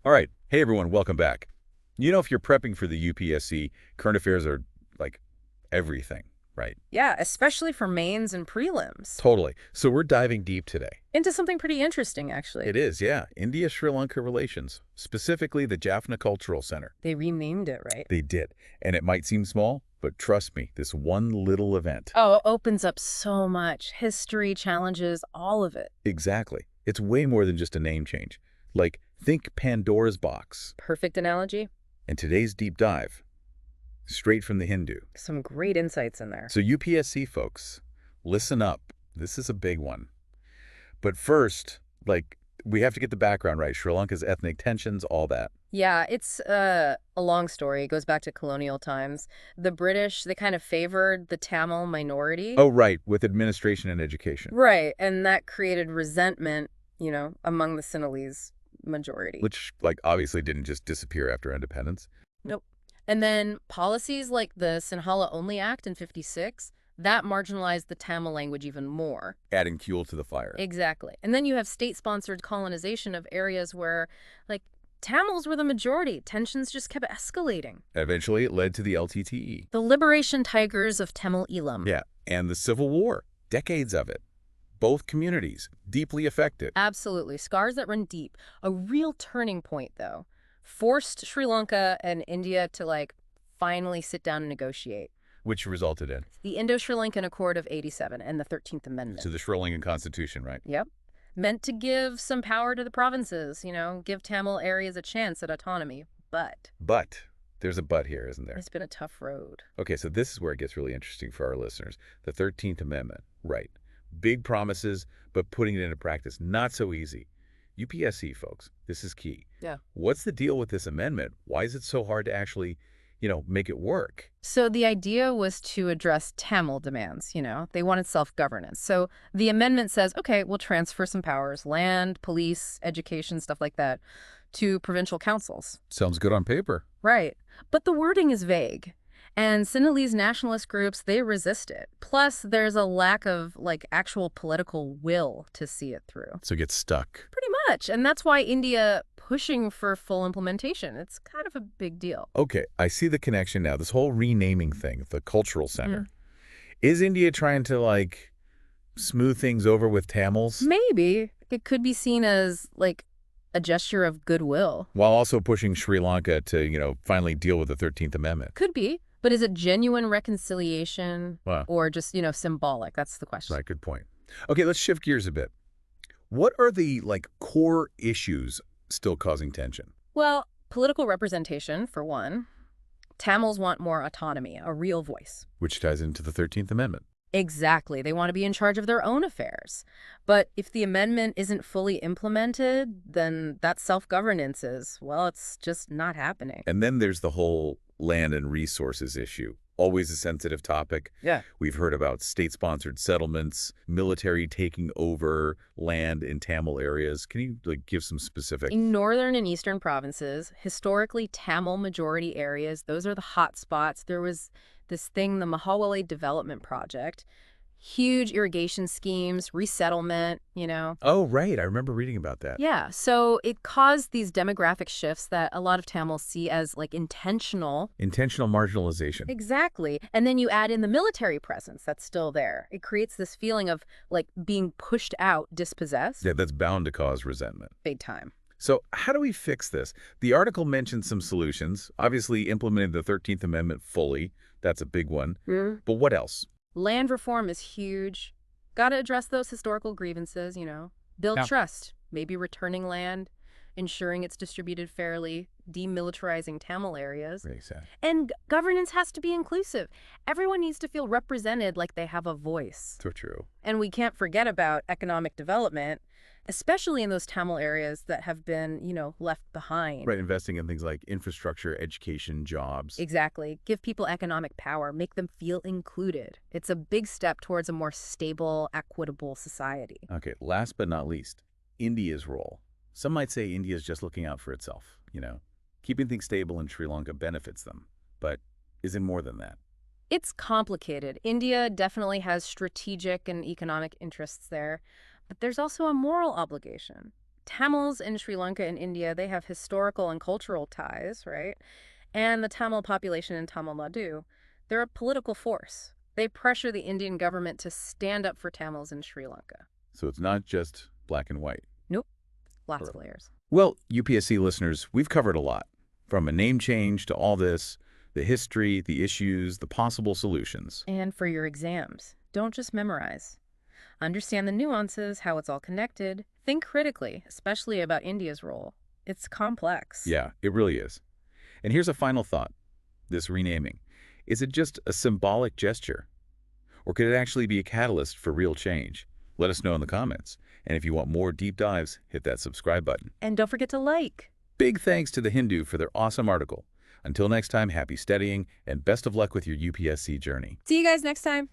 All right. Hey, everyone. Welcome back. If you're prepping for the UPSC, current affairs are like everything, right? Yeah, especially for mains and prelims. Totally. So we're diving deep today. Into something pretty interesting, actually. It is, yeah. India-Sri Lanka relations, specifically the Jaffna Cultural Center. They renamed it, right? They did. And it might seem small, but trust me, this one little event. Oh, it opens up so much. History, challenges, all of it. Exactly. It's way more than just a name change. Like, think Pandora's box. Perfect analogy. And today's deep dive, straight from the Hindu. Some great insights in there. So UPSC folks, listen up. This is a big one. But first, we have to get the background right. Sri Lanka's ethnic tensions, all that. Yeah, it's a long story. It goes back to colonial times. The British, they kind of favored the Tamil minority. Oh, right, with administration and education. Right, and that created resentment, among the Sinhalese majority. Which, obviously didn't just disappear after independence. Nope. And then policies like the Sinhala Only Act in '56, that marginalized the Tamil language even more. Adding fuel to the fire. Exactly. And then you have state-sponsored colonization of areas where, Tamils were the majority. Tensions just kept escalating. Eventually, it led to the LTTE. The Liberation Tigers of Tamil Eelam. Yeah, and the Civil War. Decades of it. Both communities, deeply affected. Absolutely. Scars that run deep. A real turning point, though. Forced Sri Lanka and India to, finally sit down and negotiate. Which resulted in? The Indo-Sri Lankan Accord of '87 and the 13th Amendment. To the Sri Lankan Constitution, right? Yep. Meant to give some power to the provinces, give Tamil areas a chance at autonomy. But there's a but here, isn't there? It's been a tough road. Okay, so this is where it gets really interesting for our listeners. The 13th Amendment, right. Big promises, but putting it into practice, not so easy. UPSC, folks, this is key. Yeah. What's the deal with this amendment? Why is it so hard to actually, make it work? So the idea was to address Tamil demands, They wanted self-governance. So the amendment says, okay, we'll transfer some powers, land, police, education, stuff like that, to provincial councils. Sounds good on paper. Right. But the wording is vague. And Sinhalese nationalist groups, they resist it. Plus, there's a lack of, actual political will to see it through. So it gets stuck. Pretty much. And that's why India pushing for full implementation. It's kind of a big deal. Okay, I see the connection now. This whole renaming thing, the cultural center. Is India trying to, smooth things over with Tamils? Maybe. It could be seen as, a gesture of goodwill. While also pushing Sri Lanka to, finally deal with the 13th Amendment. Could be. But is it genuine reconciliation or just, symbolic? That's the question. Right, good point. Okay, let's shift gears a bit. What are the, core issues still causing tension? Well, political representation, for one. Tamils want more autonomy, a real voice. Which ties into the 13th Amendment. Exactly. They want to be in charge of their own affairs. But if the amendment isn't fully implemented, then that self-governance it's just not happening. And then there's the whole land and resources issue. Always a sensitive topic. Yeah. We've heard about state-sponsored settlements, military taking over land in Tamil areas. Can you give some specifics? In northern and eastern provinces, historically Tamil majority areas, those are the hot spots. There was this thing, the Mahawali Development Project. Huge irrigation schemes, resettlement, Oh, right. I remember reading about that. Yeah, so it caused these demographic shifts that a lot of Tamils see as, intentional. Intentional marginalization. Exactly. And then you add in the military presence that's still there. It creates this feeling of, being pushed out, dispossessed. Yeah, that's bound to cause resentment. Big time. So how do we fix this? The article mentions some solutions. Obviously, implementing the 13th Amendment fully. That's a big one. But what else? Land reform is huge. Got to address those historical grievances, Build trust, maybe returning land, ensuring it's distributed fairly, demilitarizing Tamil areas. Very sad. And governance has to be inclusive. Everyone needs to feel represented like they have a voice. So true. And we can't forget about economic development, especially in those Tamil areas that have been, left behind. Right, investing in things like infrastructure, education, jobs. Exactly. Give people economic power, make them feel included. It's a big step towards a more stable, equitable society. Okay, last but not least, India's role. Some might say India's just looking out for itself, Keeping things stable in Sri Lanka benefits them. But is it more than that? It's complicated. India definitely has strategic and economic interests there. But there's also a moral obligation. Tamils in Sri Lanka and India, they have historical and cultural ties, right? And the Tamil population in Tamil Nadu, they're a political force. They pressure the Indian government to stand up for Tamils in Sri Lanka. So it's not just black and white. Nope. Lots of layers. Well, UPSC listeners, we've covered a lot. From a name change to all this, the history, the issues, the possible solutions. And for your exams, don't just memorize. Understand the nuances, how it's all connected. Think critically, especially about India's role. It's complex. Yeah, it really is. And here's a final thought. This renaming. Is it just a symbolic gesture? Or could it actually be a catalyst for real change? Let us know in the comments. And if you want more deep dives, hit that subscribe button. And don't forget to like. Big thanks to The Hindu for their awesome article. Until next time, happy studying and best of luck with your UPSC journey. See you guys next time.